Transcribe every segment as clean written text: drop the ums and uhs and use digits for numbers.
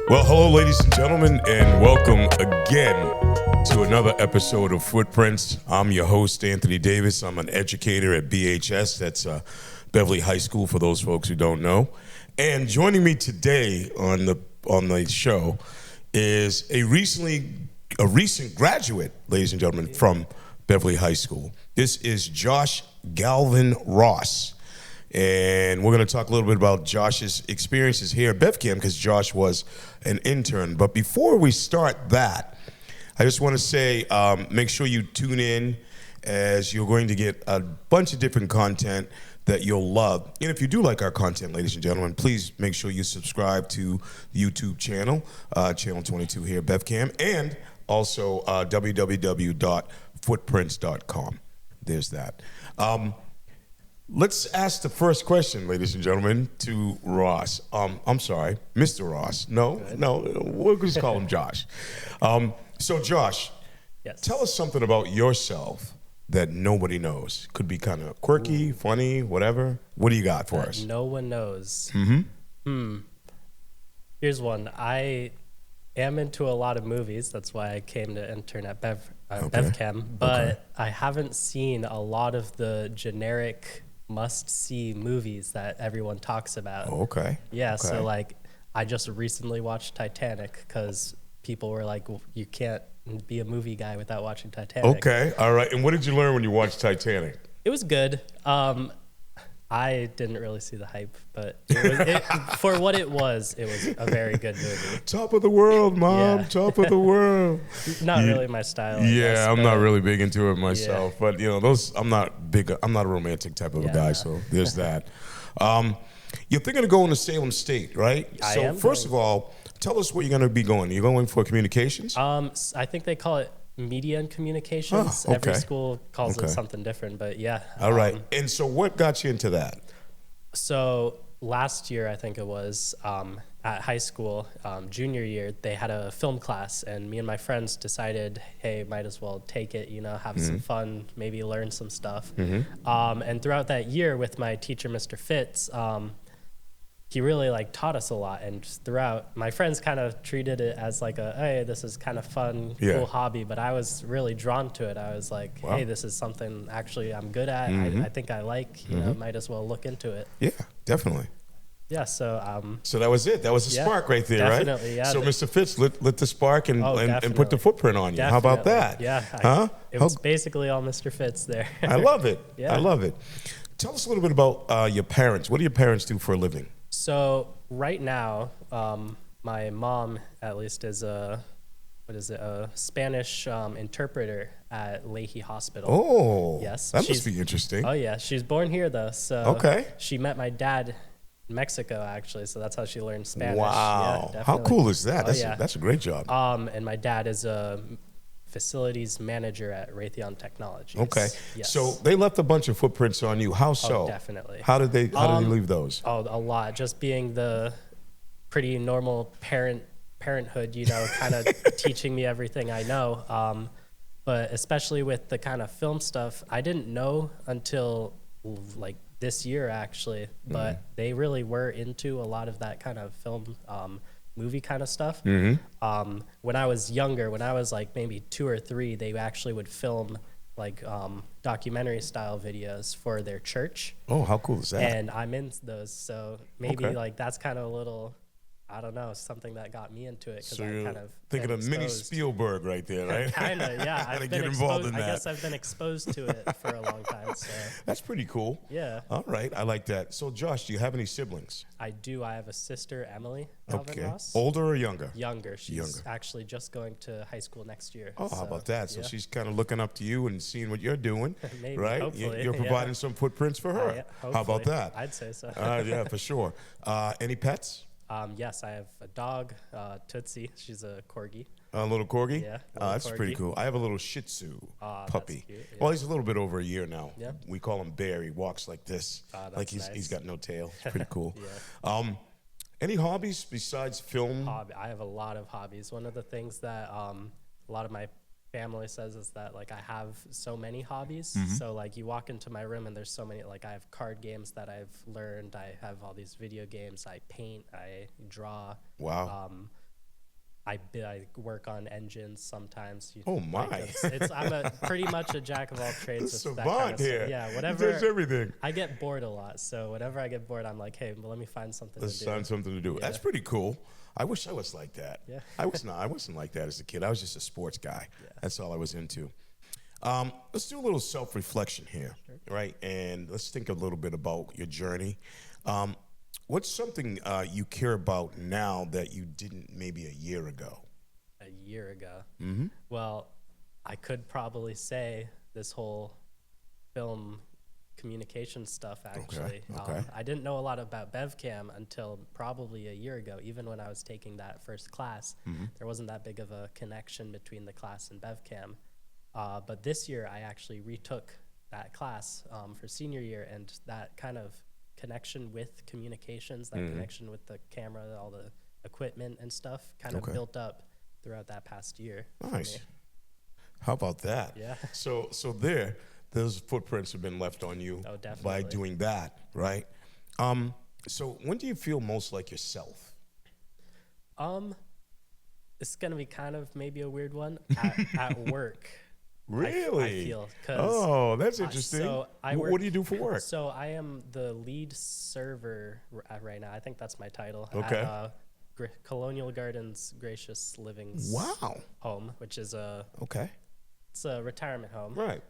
Well, hello, ladies and gentlemen, and welcome again to another episode of Footprints. I'm your host, Anthony Davis. I'm an educator at BHS. That's Beverly High School, for those folks who don't know. And joining me today on the show is a recent graduate, ladies and gentlemen, from Beverly High School. This is Josh Galvan Ross. And we're going to talk a little bit about Josh's experiences here at BevCam because Josh was an intern. But before we start that, I just want to say make sure you tune in as you're going to get a bunch of different content that you'll love. And if you do like our content, ladies and gentlemen, please make sure you subscribe to the YouTube channel, Channel 22 here at BevCam, and also www.footprints.com. There's that. Let's ask the first question, ladies and gentlemen, to Ross. I'm sorry, Mr. Ross. No, we'll just call him Josh. So, Josh, yes. Tell us something about yourself that nobody knows. Could be kind of quirky, funny, whatever. What do you got for us? No one knows. Mm-hmm. Here's one. I am into a lot of movies. That's why I came to intern at BevCam. But I haven't seen a lot of the generic must-see movies that everyone talks about. Okay. Yeah, so like I just recently watched Titanic because people were like, well, you can't be a movie guy without watching Titanic. Okay, all right. And what did you learn when you watched Titanic? It was good. I didn't really see the hype, but for what it was a very good movie. Top of the world, Mom. Yeah. Top of the world. Not really my style. Yeah, I'm not really big into it myself, but you know, I'm not a romantic type of a guy, so there's that. You're thinking of going to Salem State, right? I am first of all, tell us where you're going to be going. You're going for communications? I think they call it media and communications. Every school calls it something different, but yeah. All right. And so what got you into that? So last year, I think it was, at high school, junior year, they had a film class, and me and my friends decided, hey, might as well take it, have some fun, maybe learn some stuff. And throughout that year with my teacher, Mr. Fitz, he really taught us a lot, and throughout, my friends kind of treated it as hey, this is kind of fun, cool hobby, but I was really drawn to it. I was like, hey, this is something actually I'm good at. I think I like, might as well look into it. Yeah, definitely. Yeah, so so that was it. That was a spark right there, definitely, right? Yeah. So Mr. Fitz lit the spark and put the footprint on you. Definitely. How about that? Yeah. It was basically all Mr. Fitz there. I love it. Yeah. I love it. Tell us a little bit about your parents. What do your parents do for a living? So right now, my mom, at least, is a Spanish interpreter at Leahy Hospital. Oh, yes, that must be interesting. Oh yeah, she's born here though, so she met my dad in Mexico actually, so that's how she learned Spanish. Wow, yeah, how cool is that? Oh, That's a great job. And my dad is a facilities manager at Raytheon Technologies. Okay, yes. so they left a bunch of footprints on you. How so? Oh, definitely. How did they leave those? Oh, a lot. Just being the pretty normal parenthood, kind of teaching me everything I know. But especially with the kind of film stuff, I didn't know until this year actually. But they really were into a lot of that kind of film. Movie kind of stuff. When I was younger, when I was maybe 2 or 3, they actually would film documentary style videos for their church. Oh, how cool is that? And I'm in those, so maybe that's kind of a little, I don't know, something that got me into it. So I you're kind of thinking of mini Spielberg right there, right? Kind of, yeah. I've been involved in that. I guess I've been exposed to it for a long time. So that's pretty cool. Yeah. All right, I like that. So Josh, do you have any siblings? I do. I have a sister, Emily Galvan Ross. Older or younger? Younger. She's actually just going to high school next year. Oh, how about that? So she's kind of looking up to you and seeing what you're doing, Maybe, right? hopefully, You're providing some footprints for her. How about that? I'd say so. Yeah, for sure. Any pets? Yes, I have a dog, Tootsie. She's a corgi. A little corgi? Yeah. That's pretty cool. I have a little Shih Tzu puppy. That's cute, yeah. Well, he's a little bit over a year now. Yeah. We call him Bear. He walks like this. That's he's got no tail. It's pretty cool. Yeah. Any hobbies besides film? I have a lot of hobbies. One of the things that a lot of my family says is that like I have so many hobbies. Mm-hmm. So like you walk into my room and there's so many, like I have card games that I've learned. I have all these video games. I paint, I draw. Wow. I work on engines sometimes. Oh my! I'm pretty much a jack of all trades. The with that kind savant of stuff. here. Yeah, whatever. He does everything. I get bored a lot, so whenever I get bored, I'm like, hey, well, let me find something Let's to do. find something to do. Yeah. That's pretty cool. I wish I was like that. Yeah. I wasn't like that as a kid. I was just a sports guy. Yeah. That's all I was into. Let's do a little self-reflection here, right? And let's think a little bit about your journey. What's something you care about now that you didn't maybe a year ago? A year ago? Mm-hmm. Well, I could probably say this whole film communication stuff, actually. Okay. I didn't know a lot about BevCam until probably a year ago. Even when I was taking that first class, there wasn't that big of a connection between the class and BevCam. But this year, I actually retook that class for senior year, and that kind of connection with communications, that connection with the camera, all the equipment and stuff kind of built up throughout that past year. Nice. How about that? Yeah. So those footprints have been left on you by doing that, right? So when do you feel most like yourself? It's gonna be kind of maybe a weird one at work. Really? I feel. That's interesting. What do you do for work? So I am the lead server right now. I think that's my title. Okay. At, Colonial Gardens Gracious Living's home, which is it's a retirement home. Right.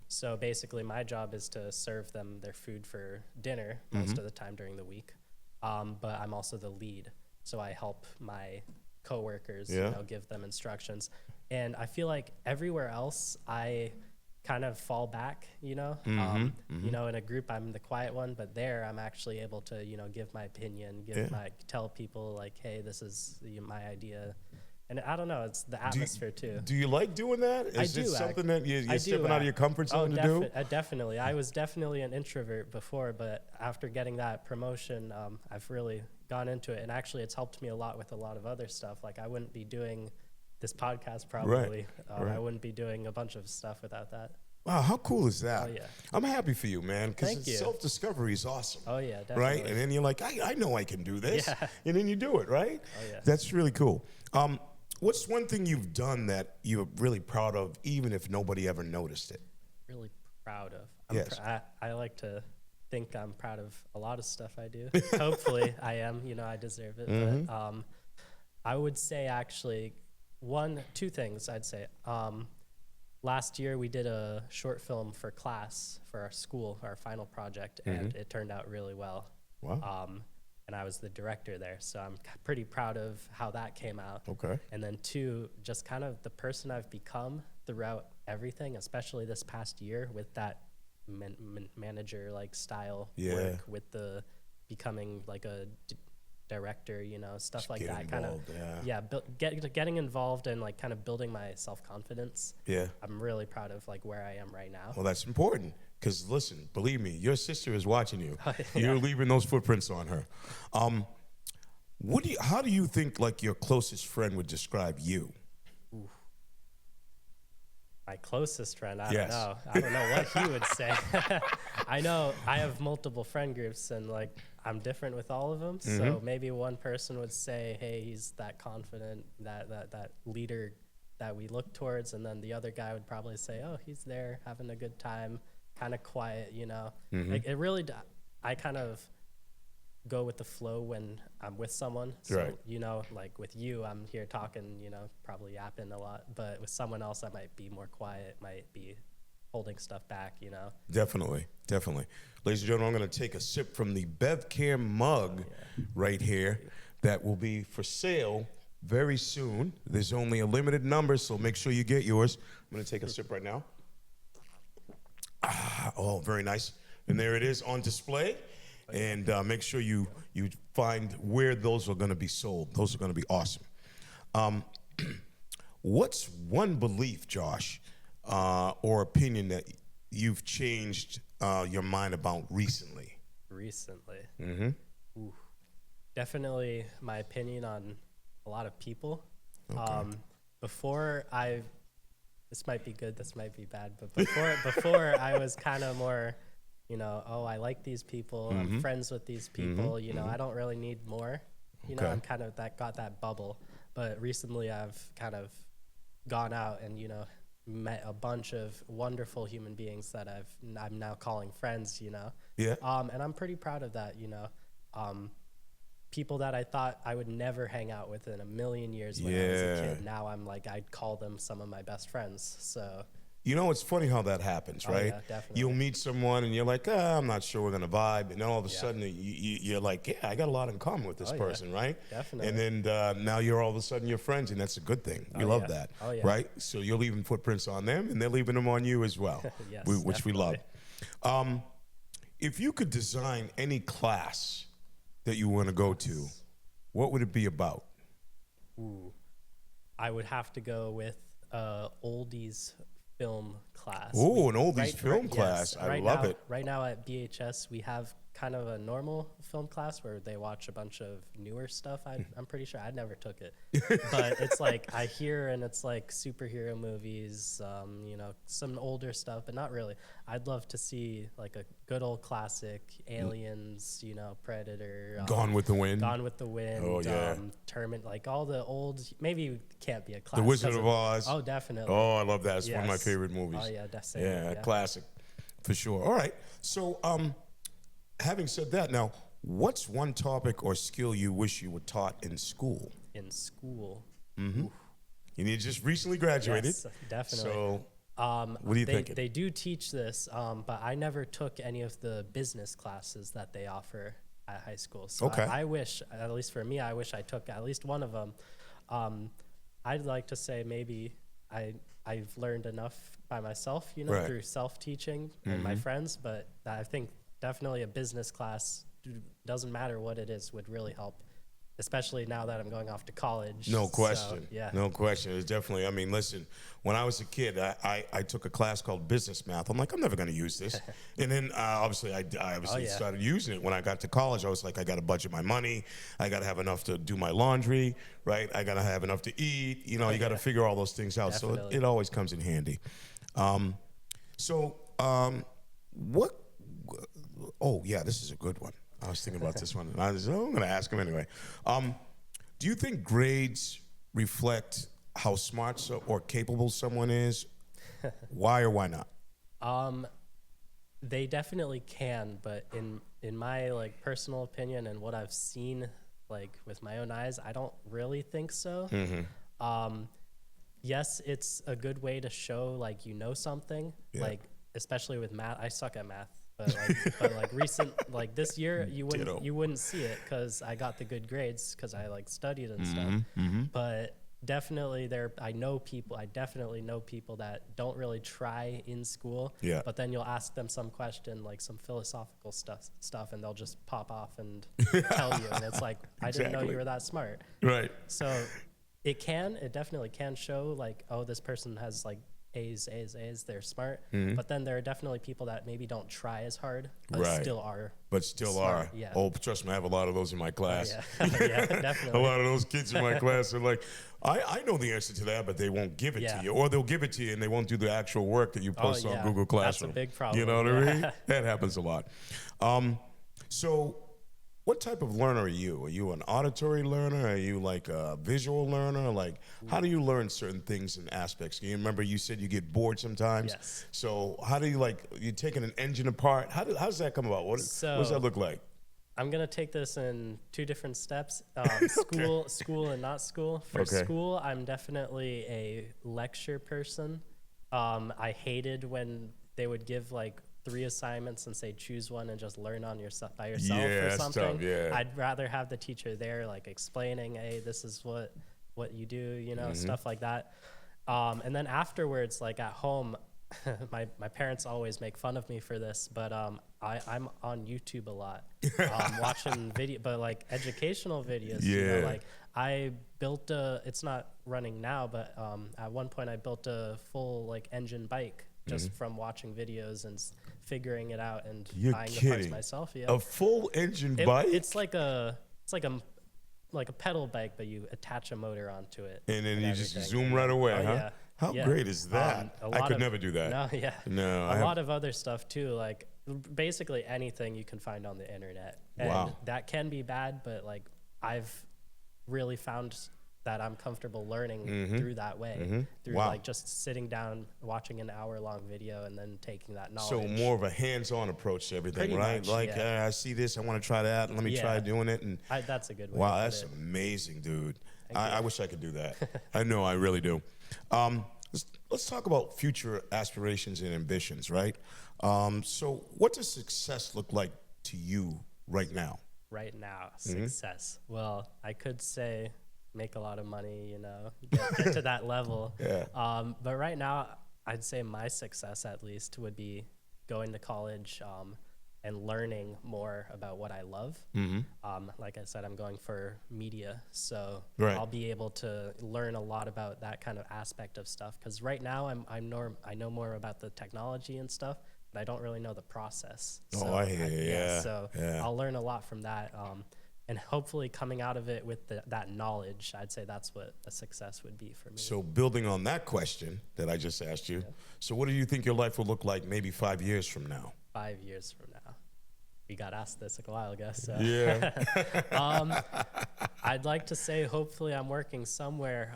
So basically, my job is to serve them their food for dinner most of the time during the week. But I'm also the lead, so I help my coworkers, give them instructions. And I feel like everywhere else, I kind of fall back, in a group, I'm the quiet one, but there I'm actually able to, give my opinion, tell people like, hey, this is my idea. And I don't know, it's the atmosphere too. Do you like doing that? Is it something that you're stepping out of your comfort zone to do? Definitely. I was definitely an introvert before, but after getting that promotion, I've really gone into it. And actually, it's helped me a lot with a lot of other stuff. Like I wouldn't be doing this podcast probably. I wouldn't be doing a bunch of stuff without that. Wow, how cool is that? Oh, yeah. I'm happy for you, man, because Thank you. Self-discovery is awesome. Oh, yeah, definitely. Right? And then you're like, I know I can do this. Yeah. And then you do it, right? Oh, yeah. That's really cool. What's one thing you've done that you're really proud of, even if nobody ever noticed it? Really proud of? Yes. I like to think I'm proud of a lot of stuff I do. Hopefully I am. I deserve it. But I would say actually two things I'd say. Last year we did a short film for class for our school, our final project, and it turned out really well. Wow. And I was the director there, so I'm pretty proud of how that came out. Okay. And then two, just kind of the person I've become throughout everything, especially this past year with that manager like style work, with the becoming like a director, stuff like that. Kind of, getting involved and like kind of building my self-confidence. Yeah. I'm really proud of like where I am right now. Well, that's important because listen, believe me, your sister is watching you. Yeah. You're leaving those footprints on her. How do you think like your closest friend would describe you? Ooh. My closest friend, I don't know. I don't know what he would say. I know I have multiple friend groups and like I'm different with all of them. So maybe one person would say, hey, he's that confident, that leader that we look towards. And then the other guy would probably say, oh, he's there having a good time, kind of quiet, Like it really, I kind of go with the flow when I'm with someone. So, like with you, I'm here talking, probably yapping a lot. But with someone else, I might be more quiet, might be holding stuff back, Definitely. Ladies and gentlemen, I'm going to take a sip from the BevCam mug right here that will be for sale very soon. There's only a limited number, so make sure you get yours. I'm going to take a sip right now. Oh, very nice. And there it is on display. And make sure you find where those are going to be sold. Those are going to be awesome. What's one belief, Josh, or opinion that you've changed your mind about recently? Recently? Mm-hmm. Definitely my opinion on a lot of people. Okay. This might be good, this might be bad, but before I was kind of more, I like these people, I'm friends with these people, I don't really need more. I'm kind of got that bubble. But recently I've kind of gone out and, met a bunch of wonderful human beings that I'm now calling friends, Yeah. And I'm pretty proud of that, people that I thought I would never hang out with in a million years when I was a kid. Now I'm like, I'd call them some of my best friends. So It's funny how that happens, right? yeah, definitely. You'll meet someone and you're like, I'm not sure we're going to vibe. And then all of a sudden you're like, yeah, I got a lot in common with this person, right? Definitely. And then now you're all of a sudden you're friends, and that's a good thing. We love that, right? So you're leaving footprints on them, and they're leaving them on you as well, Yes, which we love. If you could design any class that you want to go to, what would it be about? Ooh, I would have to go with oldies film class. Oh, an oldies film class. Yes. I love it. Right now at BHS, we have kind of a normal film class where they watch a bunch of newer stuff. I'm pretty sure I never took it, but it's like I hear, and it's like superhero movies, some older stuff, but not really. I'd love to see like a good old classic, Aliens, Predator, Gone with the Wind. Gone with the Wind. Oh yeah. Termin, like all the old. Maybe it can't be a class. The Wizard of Oz. Oh, definitely. Oh, I love that. It's one of my favorite movies. Oh yeah, definitely. Yeah, classic for sure. All right. So, having said that, now, what's one topic or skill you wish you were taught in school? In school. Mm-hmm. You just recently graduated. Yes, definitely. So, what do you think? They do teach this, but I never took any of the business classes that they offer at high school. So okay. I wish, at least for me, I wish I took at least one of them. I'd like to say maybe I've learned enough by myself, right. through self-teaching and my friends, but I think definitely a business class, doesn't matter what it is, would really help, especially now that I'm going off to college. No question. So, yeah. No question. It's definitely, listen, when I was a kid, I took a class called business math. I'm like, I'm never going to use this. And then obviously I started using it. When I got to college, I was like, I got to budget my money. I got to have enough to do my laundry, right? I got to have enough to eat. You got to figure all those things out. Definitely. So it always comes in handy. What? Oh, yeah, this is a good one. I was thinking about this one. I'm going to ask him anyway. Do you think grades reflect how smart or capable someone is? Why or why not? They definitely can, but in my personal opinion and what I've seen with my own eyes, I don't really think so. Mm-hmm. Yes, it's a good way to show something. Yeah. Especially with math. I suck at math. But this year you wouldn't see it because I got the good grades because I studied and stuff. Mm-hmm. But definitely I definitely know people that don't really try in school. Yeah. But then you'll ask them some question, some philosophical stuff, and they'll just pop off and tell you, and it's like, I didn't know you were that smart. Right. So it definitely can show oh, this person has A's, they're smart. Mm-hmm. But then there are definitely people that maybe don't try as hard, but still are. But still smart. are. Yeah. Oh, trust me, I have a lot of those in my class. Oh, yeah. Yeah, definitely. A lot of those kids in my class are like, I know the answer to that, but they won't give it to you. Or they'll give it to you and they won't do the actual work that you post on Google Classroom. That's a big problem. You know what I mean? That happens a lot. So what type of learner are you? Are you an auditory learner? Are you a visual learner? How do you learn certain things and aspects? You remember you said you get bored sometimes? Yes. So how do you you're taking an engine apart? How does that come about? What does that look like? I'm going to take this in two different steps, school and not school. For school, I'm definitely a lecture person. I hated when they would give 3 assignments and say choose one and just learn on yourself by yourself or something. Tough, yeah. I'd rather have the teacher there explaining, hey, this is what you do, mm-hmm. stuff like that. And then afterwards, at home, my parents always make fun of me for this, but I'm on YouTube a lot, watching educational videos. Yeah. I built it's not running now, but at one point I built a full engine bike just from watching videos and figuring it out and buying the parts myself. Yeah. A full engine bike? It's like a pedal bike, but you attach a motor onto it. And then you just zoom right away, huh? Yeah. How great is that? I could never do that. No, yeah. No. A lot of other stuff too, basically anything you can find on the internet. And that can be bad, but I've really found that I'm comfortable learning through that way, through Wow. like just sitting down, watching an hour-long video, and then taking that knowledge. So more of a hands-on approach to everything, Pretty right? much, Like, yeah. I see this, I want to try that. Let me try doing it. And That's a good way. wow, to that's put it. amazing, dude. Thank I you. wish I could do that. I know, I really do. Let's talk about future aspirations and ambitions, right? So what does success look like to you right now? Right now, success. Well, I could say make a lot of money, you know, get to that level. Yeah. But right now, I'd say my success at least would be going to college and learning more about what I love. Like I said, I'm going for media, so Right. I'll be able to learn a lot about that kind of aspect of stuff. Because right now, I know more about the technology and stuff, but I don't really know the process. Oh, I hear you. Yeah. So Yeah. I'll learn a lot from that. And hopefully coming out of it with that knowledge, I'd say that's what a success would be for me. So building on that question that I just asked you, so what do you think your life will look like maybe 5 years from now? 5 years from now. We got asked this a while ago. So. Yeah. I'd like to say hopefully I'm working somewhere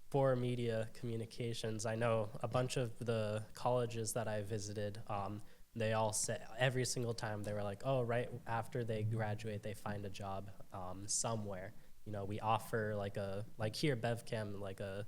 for media communications. I know a bunch of the colleges that I visited, they all said every single time they were like, oh, right after they graduate, they find a job somewhere. You know, we offer like here, BevCam, like a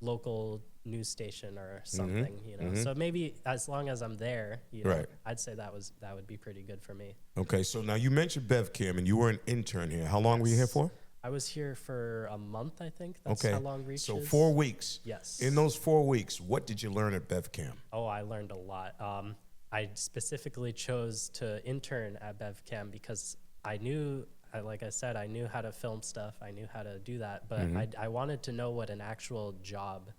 local news station or something, you know. So maybe as long as I'm there, you know, Right. I'd say that would be pretty good for me. Okay, so now you mentioned BevCam and you were an intern here. How long were you here for? I was here for a month, I think. That's Okay. how long Reach So is. 4 weeks. Yes. In those 4 weeks, what did you learn at BevCam? Oh, I learned a lot. I specifically chose to intern at BevCam because I knew, like I said, I knew how to film stuff. I knew how to do that, but I wanted to know what an actual job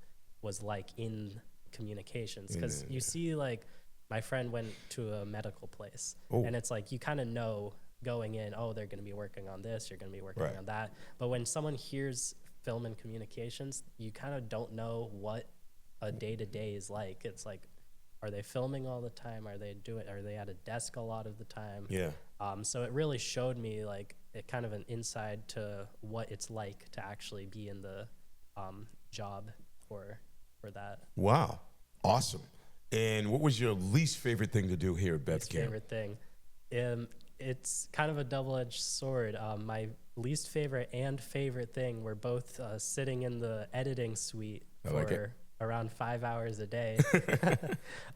was like in communications. Because you see, like, my friend went to a medical place, and it's like you kind of know going in, oh, they're going to be working on this, you're going to be working on that. But when someone hears film and communications, you kind of don't know what a day-to-day is like. It's like, are they filming all the time? Are they at a desk a lot of the time? Yeah. So it really showed me like kind of an inside to what it's like to actually be in the job for that. Wow. Awesome. And what was your least favorite thing to do here at Least BevCam? favorite thing. It's kind of a double-edged sword. My least favorite and favorite thing were both sitting in the editing suite for around 5 hours a day.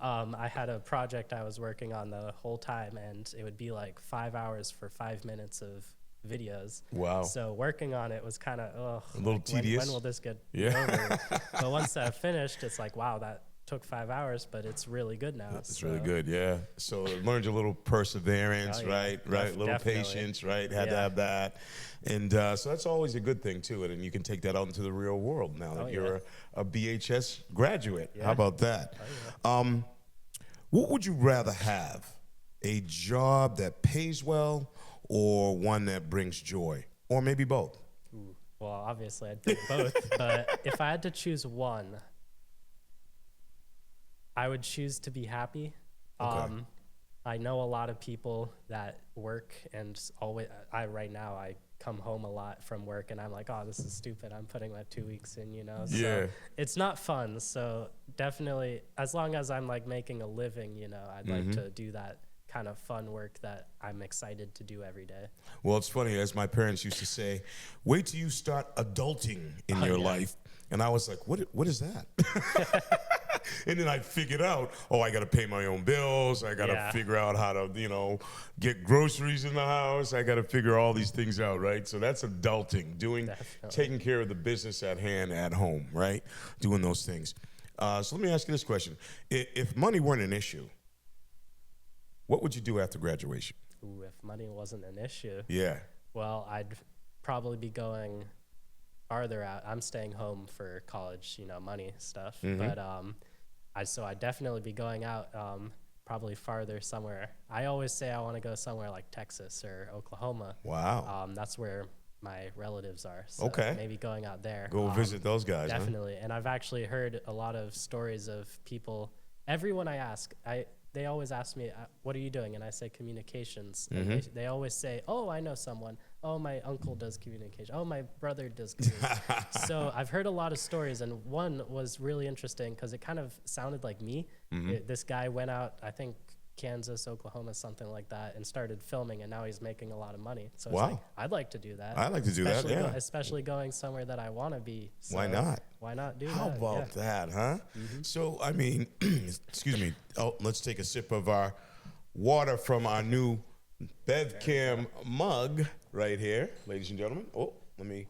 I had a project I was working on the whole time, and it would be like 5 hours for 5 minutes of videos. Wow. So working on it was kind of, A little tedious. When will this get over? But once I finished, it's like, wow, that took 5 hours, but it's really good now. It's really good, yeah. So it learned a little perseverance, Oh, yeah. right? A little Definitely. patience, right? Had to have that. And so that's always a good thing, too. And you can take that out into the real world now that you're a BHS graduate. Yeah. How about that? What would you rather have? A job that pays well or one that brings joy? Or maybe both? Ooh. Well, obviously I'd pick both, but if I had to choose one, I would choose to be happy. Okay. I know a lot of people that work and right now I come home a lot from work and I'm like, oh, this is stupid. I'm putting my 2 weeks in, you know? So Yeah. it's not fun. So definitely, as long as I'm like making a living, you know, I'd like to do that kind of fun work that I'm excited to do every day. Well, it's funny, as my parents used to say, wait till you start adulting in your life. And I was like, what is that? And then I figured out, I got to pay my own bills. I got to figure out how to, get groceries in the house. I got to figure all these things out, right? So that's adulting, taking care of the business at hand at home, right? Doing those things. So let me ask you this question. If money weren't an issue, what would you do after graduation? Ooh, if money wasn't an issue. Yeah. Well, I'd probably be going farther out. I'm staying home for college, money stuff. But I'd definitely be going out probably farther somewhere. I always say I want to go somewhere like Texas or Oklahoma. Wow. That's where my relatives are. So maybe going out there. Go visit those guys. Definitely. And I've actually heard a lot of stories of people. Everyone I ask, they always ask me, what are you doing? And I say communications. And they always say, oh, I know someone. oh, my uncle does communication. Oh, my brother does communication. So I've heard a lot of stories, and one was really interesting because it kind of sounded like me. This guy went out, I think, Kansas, Oklahoma, something like that, and started filming, and now he's making a lot of money. So it's like, I'd like to do that. I'd like to do that, yeah. Especially going somewhere that I want to be. So why not? Why not do How that? about that, huh? So, I mean, excuse me. Oh, let's take a sip of our water from our new BevCam mug right here, ladies and gentlemen. Oh, let me...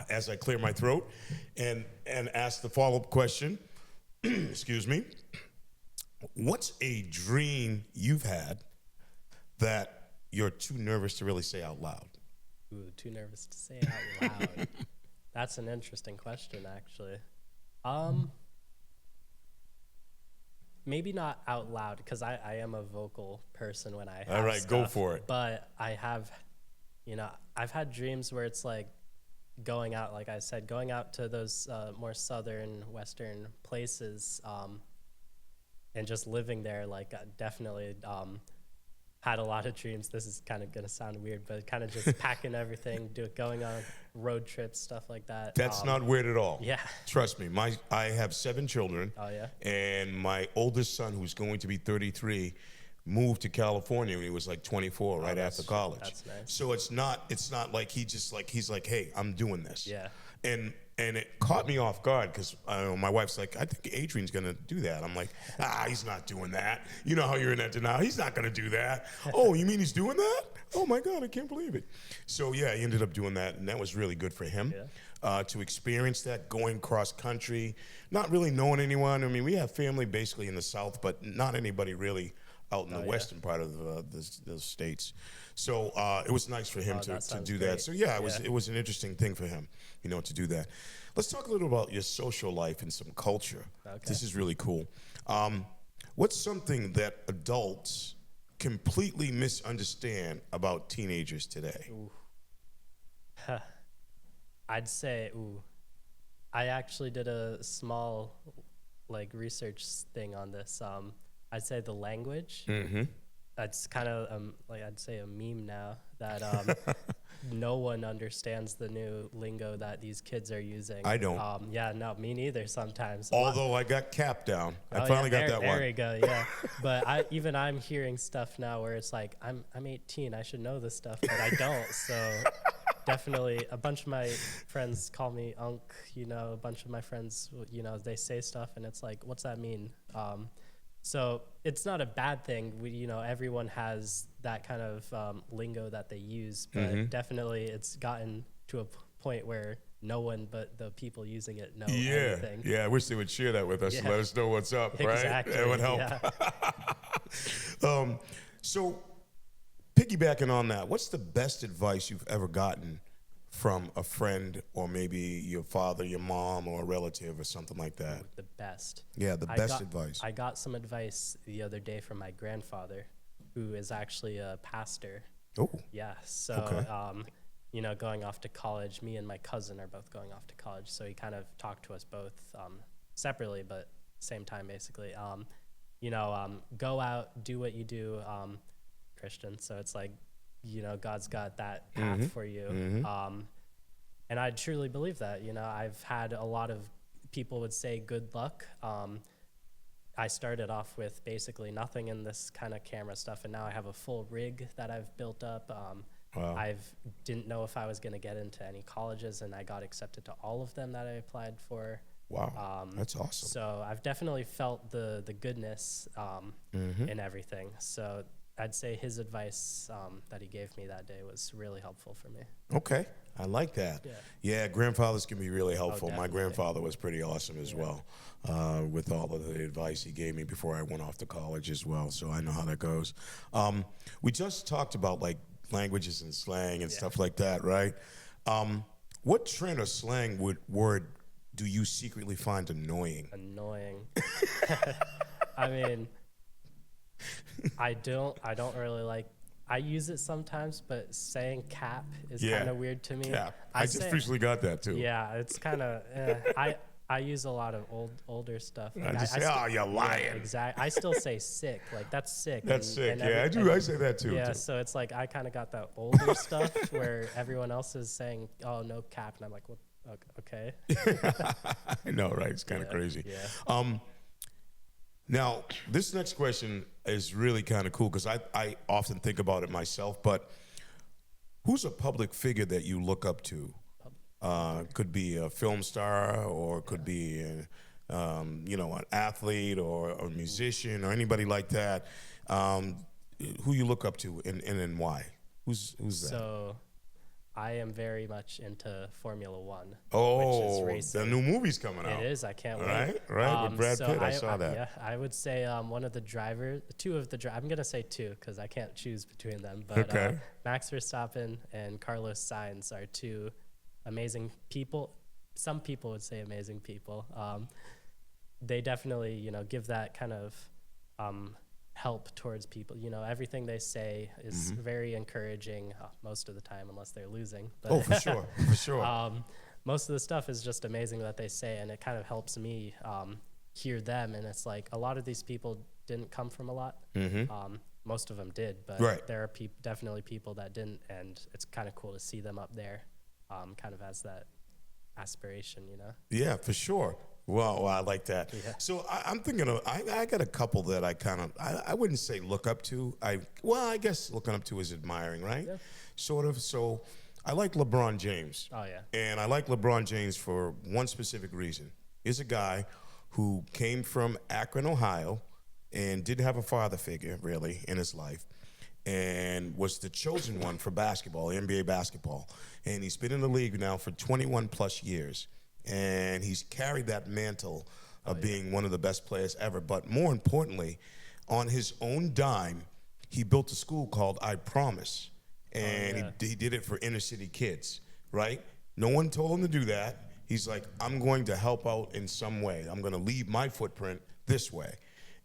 as I clear my throat and ask the follow-up question, excuse me, what's a dream you've had that you're too nervous to really say out loud? Ooh, too nervous to say out loud. That's an interesting question, actually. Maybe not out loud, because I am a vocal person when I have All right, stuff, go for it. But I have, I've had dreams where it's like going out, like I said, going out to those more southern, western places and just living there. Like, definitely had a lot of dreams. This is kind of going to sound weird, but kind of just packing everything, going on road trips, stuff like that. That's not weird at all. Yeah. Trust me. I have 7 children. Oh, yeah? And my oldest son, who's going to be 33, moved to California when he was like 24, right after college. That's nice. So it's not like he's like, hey, I'm doing this. Yeah. And it caught me off guard because my wife's like, I think Adrian's going to do that. I'm like, he's not doing that. You know how you're in that denial. He's not going to do that. Oh, you mean he's doing that? Oh, my God, I can't believe it. So, yeah, he ended up doing that, and that was really good for him to experience that, going cross-country, not really knowing anyone. I mean, we have family basically in the South, but not anybody really out in the western part of the states. So it was nice for him to do that. So yeah, it was an interesting thing for him, to do that. Let's talk a little about your social life and some culture. Okay. This is really cool. What's something that adults completely misunderstand about teenagers today? I'd say, I actually did a small research thing on this. I'd say the language. Mm-hmm. That's kind of I'd say a meme now that no one understands the new lingo that these kids are using. I don't. Yeah, no, me neither. Sometimes. Although I got capped down, I finally got that one. There we go. Yeah, but I'm hearing stuff now where it's like I'm 18. I should know this stuff, but I don't. So. Definitely, a bunch of my friends call me Unc. A bunch of my friends, they say stuff, and it's like, what's that mean? So it's not a bad thing. Everyone has that kind of lingo that they use, but definitely it's gotten to a point where no one but the people using it know anything. Yeah, I wish they would share that with us to let us know what's up, right? Exactly. That would help. Yeah. So piggybacking on that, what's the best advice you've ever gotten from a friend or maybe your father, your mom, or a relative or something like that? The best. Yeah, the best advice. I got some advice the other day from my grandfather, who is actually a pastor. Oh. Yeah, so, okay. Going off to college, me and my cousin are both going off to college, so he kind of talked to us both separately, but same time, basically. Go out, do what you do, Christian, so it's like, God's got that path for you. Mm-hmm. And I truly believe that. I've had a lot of people would say good luck. I started off with basically nothing in this kind of camera stuff, and now I have a full rig that I've built up. Wow. I didn't know if I was going to get into any colleges, and I got accepted to all of them that I applied for. Wow, that's awesome. So I've definitely felt the goodness in everything. So I'd say his advice that he gave me that day was really helpful for me. Okay, I like that. Yeah, grandfathers can be really helpful. My grandfather was pretty awesome as well with all of the advice he gave me before I went off to college as well, so I know how that goes. We just talked about languages and slang and stuff like that, right? What trend or slang word do you secretly find annoying? Annoying. I mean... I don't really like. I use it sometimes, but saying cap is kind of weird to me. Cap. I just recently got that too. Yeah, it's kind of. I use a lot of older stuff. I just say, "Oh, you're lying." Yeah, exactly. I still say sick. Like that's sick. That's sick. Yeah, I do. I say that too. Yeah, so it's like I kind of got that older stuff where everyone else is saying, "Oh, no cap," and I'm like, "What? Okay." I know, right? It's kind of crazy. Yeah. Now, this next question is really kind of cool because I often think about it myself. But who's a public figure that you look up to? Could be a film star, or could be an athlete or a musician or anybody like that. Who you look up to and why? Who's that? So I am very much into Formula One. Oh, which is racing. the new movie's coming out. It is. I can't wait. Right, with Brad Pitt. I saw that. Yeah, I would say one of the drivers, two of the drivers. I'm gonna say two because I can't choose between them. But Okay. Max Verstappen and Carlos Sainz are two amazing people. Some people would say amazing people. They definitely, give that kind of help towards people. Everything they say is very encouraging most of the time, unless they're losing. But, For sure, for sure. most of the stuff is just amazing that they say, and it kind of helps me hear them. And it's like a lot of these people didn't come from a lot. Most of them did, but there are definitely people that didn't, and it's kind of cool to see them up there, kind of as that aspiration, Yeah, for sure. Well, I like that. Yeah. So I'm thinking of, I got a couple that I kind of, I wouldn't say look up to. I guess looking up to is admiring, right? Yeah. Sort of. So I like LeBron James. Oh, yeah. And I like LeBron James for one specific reason. He's a guy who came from Akron, Ohio, and didn't have a father figure, really, in his life, and was the chosen one for basketball, NBA basketball. And he's been in the league now for 21 plus years. And he's carried that mantle of being one of the best players ever. But more importantly, on his own dime, he built a school called I Promise. And he did it for inner city kids, right? No one told him to do that. He's like, I'm going to help out in some way. I'm going to leave my footprint this way.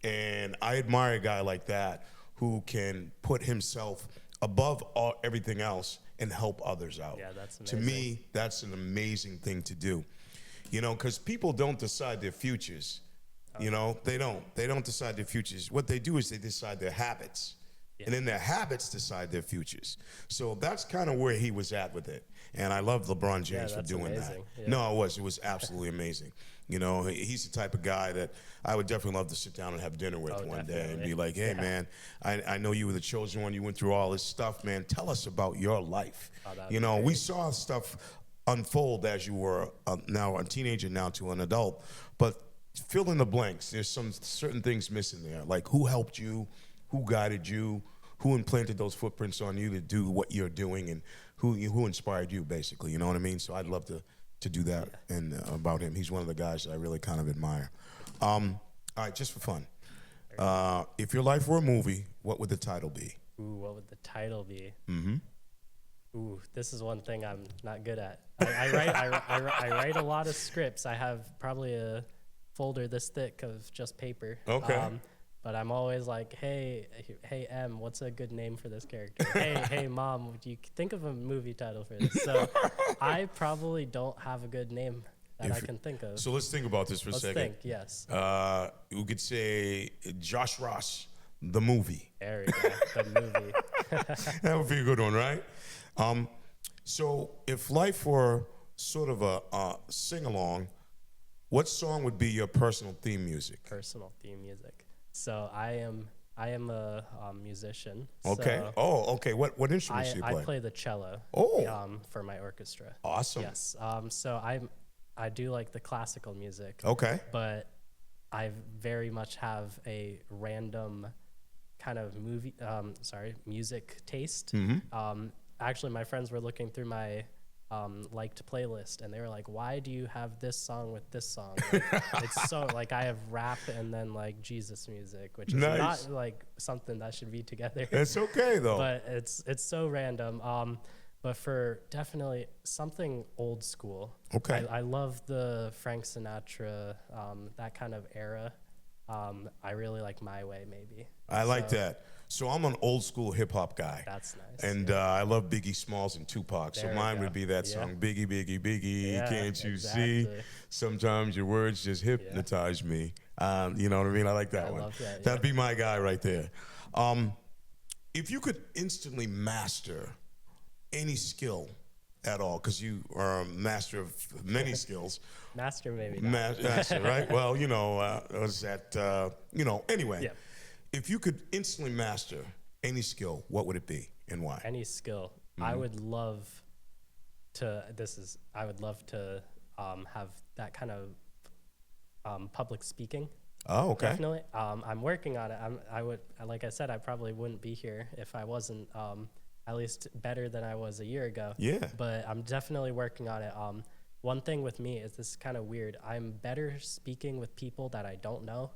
And I admire a guy like that who can put himself above everything else and help others out. Yeah, that's amazing. To me, that's an amazing thing to do. Because people don't decide their futures. They don't. They don't decide their futures. What they do is they decide their habits. Yeah. And then their habits decide their futures. So that's kind of where he was at with it. And I love LeBron James for doing amazing. that. Yeah. No, it was absolutely amazing. He's the type of guy that I would definitely love to sit down and have dinner with one day and be like, hey, man, I know you were the chosen one. You went through all this stuff, man. Tell us about your life. We saw stuff unfold as you were now a teenager, now to an adult. But fill in the blanks. There's some certain things missing there, like who helped you, who guided you, who implanted those footprints on you to do what you're doing, and who inspired you, basically. You know what I mean? So I'd love to do that and about him. He's one of the guys that I really kind of admire. All right, just for fun. If your life were a movie, what would the title be? Ooh, what would the title be? Ooh, this is one thing I'm not good at. I write a lot of scripts. I have probably a folder this thick of just paper. Okay. But I'm always like, hey, Em, what's a good name for this character? hey, Mom, do you think of a movie title for this? So I probably don't have a good name that I can think of. So let's think about this for a second. Let's think, yes. We could say Josh Ross, the movie. There we go, the movie. That would be a good one, right? So if life were sort of a sing-along, what song would be your personal theme music? Personal theme music. So I am a musician. Okay. So okay. What instruments do you play? I play the cello. For my orchestra. Awesome. Yes. So I do like the classical music. Okay. But I very much have a random kind of music taste. Actually, my friends were looking through my liked playlist, and they were like, why do you have this song with this song? Like, it's so like I have rap and then like Jesus music, which is not like something that should be together. It's okay though. But it's so random. But for definitely something old school. Okay. I love the Frank Sinatra, that kind of era. I really like My Way, maybe. I like that. So I'm an old school hip hop guy. That's nice. And I love Biggie Smalls and Tupac. So There we mine go. would be that song, Biggie, Biggie, Biggie, Yeah, can't you exactly. see? Sometimes your words just hypnotize me. You know what I mean? I like that one. Love that, That'd be my guy right there. If you could instantly master any skill at all, because you are a master of many skills. Master, maybe not. Master, right? Well, was that, anyway. Yeah. If you could instantly master any skill, what would it be and why? Any skill. I would love to have that kind of public speaking. Oh, okay. Definitely. I'm working on it. Like I said, I probably wouldn't be here if I wasn't at least better than I was a year ago. Yeah. But I'm definitely working on it. One thing with me is, this is kind of weird. I'm better speaking with people that I don't know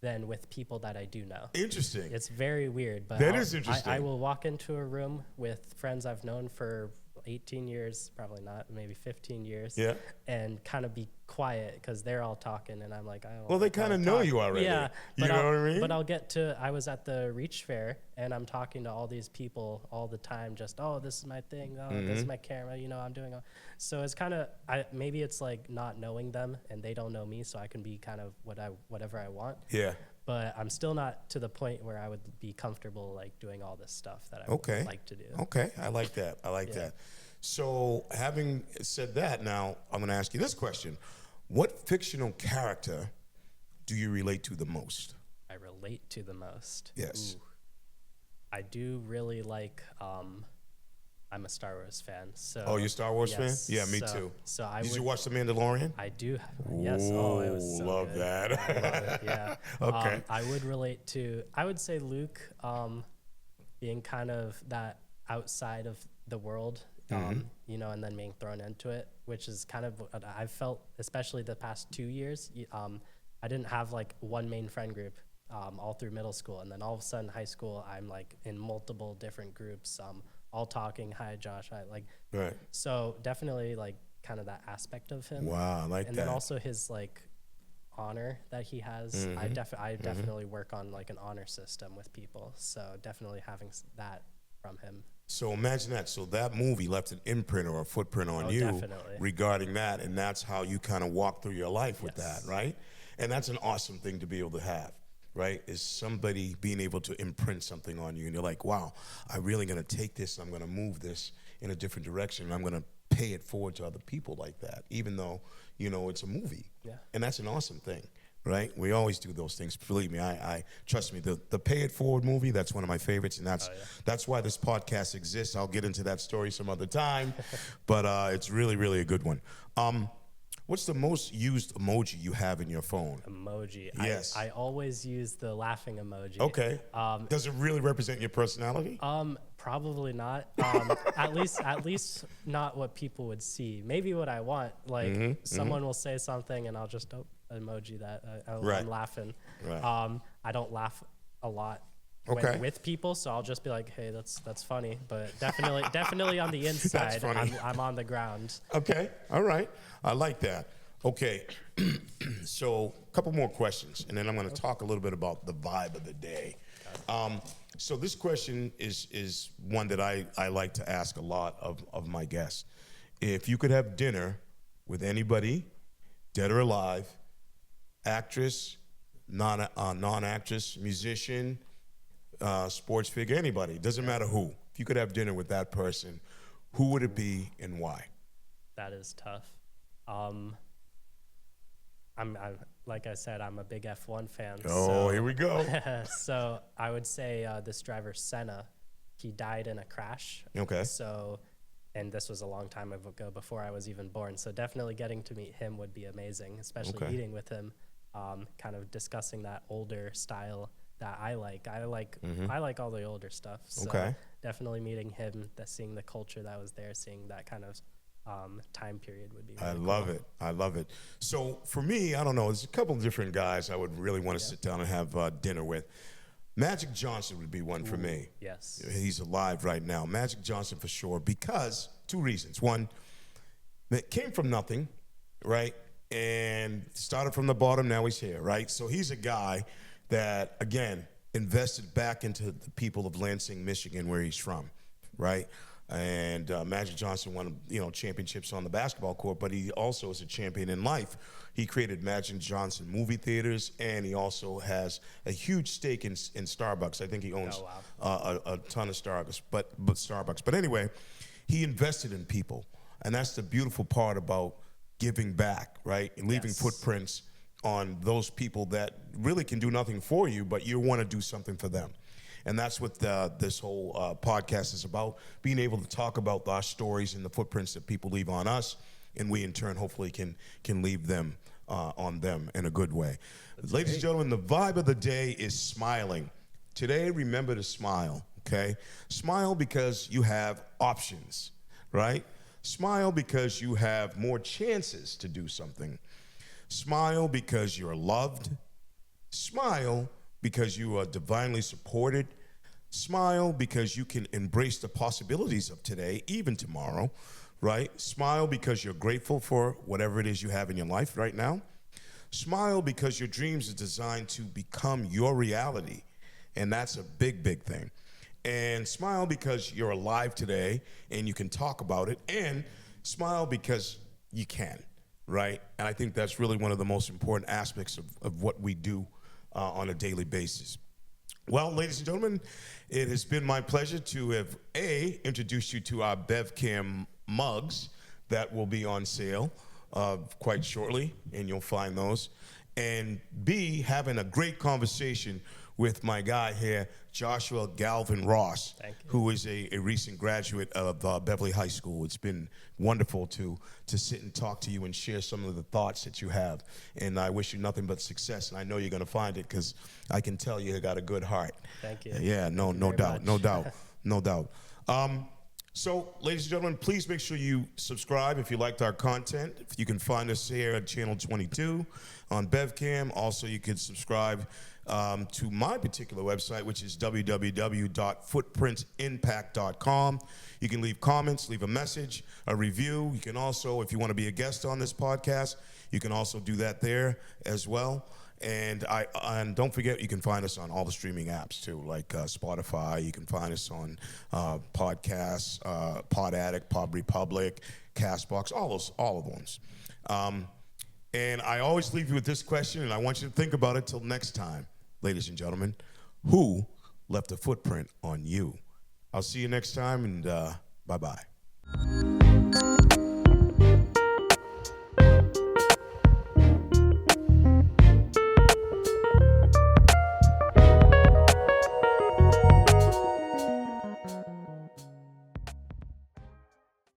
than with people that I do know. Interesting. It's very weird, but that is interesting. I will walk into a room with friends I've known for 18 years, probably not, maybe 15 years, and kind of be quiet because they're all talking, and I'm like, I don't. Well, they kind of know you already. Yeah, you know what I mean. But I was at the Reach Fair, and I'm talking to all these people all the time. Just, oh, this is my thing. Oh, this is my camera. I'm doing. So it's kind of, maybe it's like not knowing them, and they don't know me, so I can be kind of whatever I want. Yeah. But I'm still not to the point where I would be comfortable like doing all this stuff that I would like to do. Okay, I like that. I like that. So having said that, now I'm going to ask you this question. What fictional character do you relate to the most? I relate to the most? Yes. Ooh. I do really like, I'm a Star Wars fan. So. Oh, you're a Star Wars fan? Yeah, me too. So Did you watch The Mandalorian? I do. Yes. Oh, it was so love good. that. I love it. Yeah. Okay. I would relate to, I would say Luke, being kind of that outside of the world, and then being thrown into it, which is kind of what I've felt, especially the past 2 years. I didn't have like one main friend group all through middle school, and then all of a sudden high school, I'm like in multiple different groups, all talking, hi Josh, right. So definitely like kind of that aspect of him. Wow, I like and that. And then also his like honor that he has. I definitely work on like an honor system with people, so definitely having that from him. So imagine that. So that movie left an imprint or a footprint on you definitely. regarding that, and that's how you kind of walk through your life with that, right? And that's an awesome thing to be able to have, right? Is somebody being able to imprint something on you, and you're like, wow, I'm really going to take this, I'm going to move this in a different direction, and I'm going to pay it forward to other people like that, even though, it's a movie. Yeah. And that's an awesome thing. Right, we always do those things. Believe me, I trust me. The Pay It Forward movie, that's one of my favorites, and that's why this podcast exists. I'll get into that story some other time, but it's really, really a good one. What's the most used emoji you have in your phone? Emoji. Yes. I always use the laughing emoji. Okay. Does it really represent your personality? Probably not. At least not what people would see. Maybe what I want. Like someone will say something, and I'll just emoji that I'm laughing. Right. I don't laugh a lot with people, so I'll just be like, hey, that's funny. But definitely on the inside, I'm on the ground. Okay. All right. I like that. Okay. So a couple more questions, and then I'm going to talk a little bit about the vibe of the day. So this question is one that I like to ask a lot of my guests. If you could have dinner with anybody, dead or alive, actress, non-actress, musician, sports figure, anybody, doesn't matter who. If you could have dinner with that person, who would it be and why? That is tough. I'm like I said, I'm a big F1 fan. Oh, here we go. So I would say this driver Senna, he died in a crash. Okay. So, and this was a long time ago before I was even born. So definitely getting to meet him would be amazing, especially eating with him, kind of discussing that older style that I like. I like all the older stuff. So definitely meeting him, seeing the culture that was there, seeing that kind of time period would be really cool. I love it. So for me, I don't know, there's a couple of different guys I would really want to sit down and have dinner with. Magic Johnson would be one for me. Yes. He's alive right now. Magic Johnson for sure, because two reasons. One, it came from nothing, right? and started from the bottom. Now he's here, right? So he's a guy that, again, invested back into the people of Lansing, Michigan, where he's from, right? And Magic Johnson won, championships on the basketball court, but he also is a champion in life. He created Magic Johnson movie theaters, and he also has a huge stake in Starbucks. I think he owns a ton of Starbucks, but Starbucks. But anyway, he invested in people, and that's the beautiful part about giving back, right? And leaving footprints on those people that really can do nothing for you, but you want to do something for them. And that's what this whole podcast is about, being able to talk about our stories and the footprints that people leave on us, and we in turn hopefully can leave them on them in a good way. Ladies and gentlemen, the vibe of the day is smiling. Today, remember to smile, okay? Smile because you have options, right? Smile because you have more chances to do something. Smile because you're loved. Smile because you are divinely supported. Smile because you can embrace the possibilities of today, even tomorrow, right? Smile because you're grateful for whatever it is you have in your life right now. Smile because your dreams are designed to become your reality, and that's a big, big thing. And smile because you're alive today and you can talk about it, and smile because you can, right? And I think that's really one of the most important aspects of what we do on a daily basis. Well, ladies and gentlemen, it has been my pleasure to have introduced you to our BevCam mugs that will be on sale quite shortly, and you'll find those. And B, having a great conversation with my guy here, Joshua Galvan Ross, who is a recent graduate of Beverly High School. It's been wonderful to sit and talk to you and share some of the thoughts that you have. And I wish you nothing but success, and I know you're going to find it because I can tell you got a good heart. Thank you. Yeah, no doubt. So, ladies and gentlemen, please make sure you subscribe if you liked our content. You can find us here at Channel 22 on BevCam. Also, you can subscribe to my particular website, which is www.footprintsimpact.com. You can leave comments, leave a message, a review. You can also, if you want to be a guest on this podcast, you can also do that there as well. And don't forget, you can find us on all the streaming apps too, like Spotify. You can find us on podcasts, Pod Addict, Pod Republic, Castbox, all of those. And I always leave you with this question, and I want you to think about it till next time, ladies and gentlemen. Who left a footprint on you? I'll see you next time, and bye-bye.